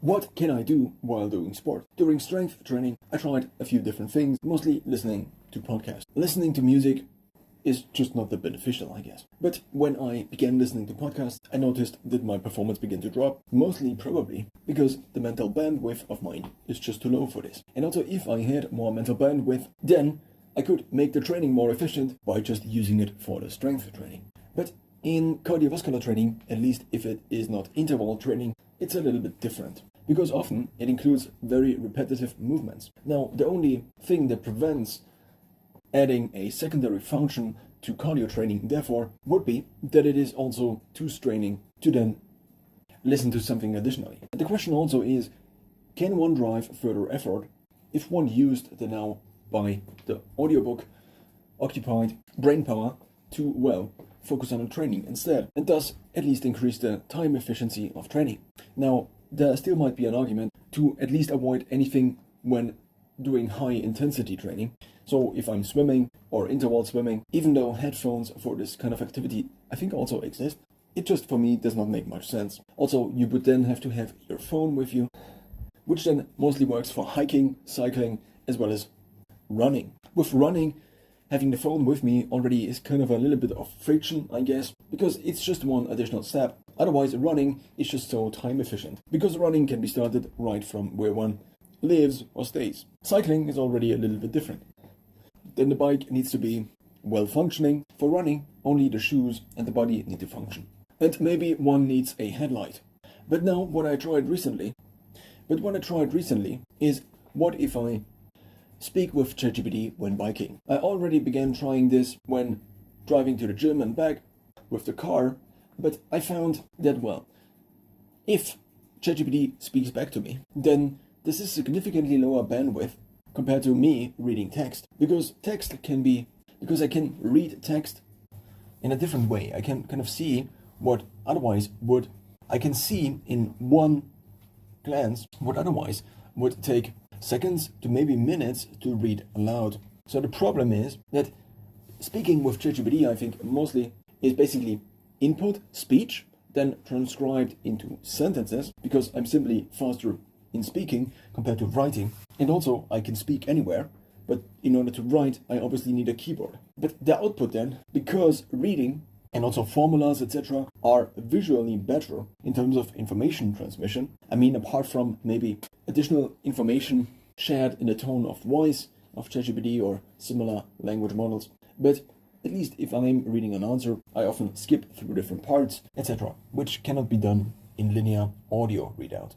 What can I do while doing sport? During strength training, I tried a few different things, mostly listening to podcasts. Listening to music is just not that beneficial, I guess. But when I began listening to podcasts, I noticed that my performance began to drop, mostly probably because the mental bandwidth of mine is just too low for this. And also, if I had more mental bandwidth, then I could make the training more efficient by just using it for the strength training. But in cardiovascular training, at least if it is not interval training, it's a little bit different, because often it includes very repetitive movements. Now, the only thing that prevents adding a secondary function to cardio training, therefore, would be that it is also too straining to then listen to something additionally. The question also is, can one drive further effort if one used the now by the audiobook occupied brain power to, well, focus on the training instead, and thus at least increase the time efficiency of training? Now, there still might be an argument to at least avoid anything when doing high intensity training. So if I'm swimming or interval swimming, even though headphones for this kind of activity I think also exist, it just for me does not make much sense. Also, you would then have to have your phone with you, which then mostly works for hiking, cycling, as well as running. With running, having the phone with me already is kind of a little bit of friction, I guess, because it's just one additional step. Otherwise, running is just so time efficient, because running can be started right from where one lives or stays. Cycling is already a little bit different. Then the bike needs to be well functioning. For running, only the shoes and the body need to function. And maybe one needs a headlight. But now what I tried recently is, what if I speak with ChatGPT when biking? I already began trying this when driving to the gym and back with the car, but I found that, well, if ChatGPT speaks back to me, then this is significantly lower bandwidth compared to me reading text, because I can read text in a different way. I can kind of see what otherwise would, I can see in one glance what otherwise would take seconds to maybe minutes to read aloud. So the problem is that speaking with ChatGPT, I think mostly is basically input speech, then transcribed into sentences, because I'm simply faster in speaking compared to writing. And also I can speak anywhere, but in order to write, I obviously need a keyboard. But the output then, because reading and also formulas, etc., are visually better in terms of information transmission. I mean, apart from maybe additional information shared in the tone of voice of ChatGPT or similar language models. But at least if I'm reading an answer, I often skip through different parts, etc., which cannot be done in linear audio readout.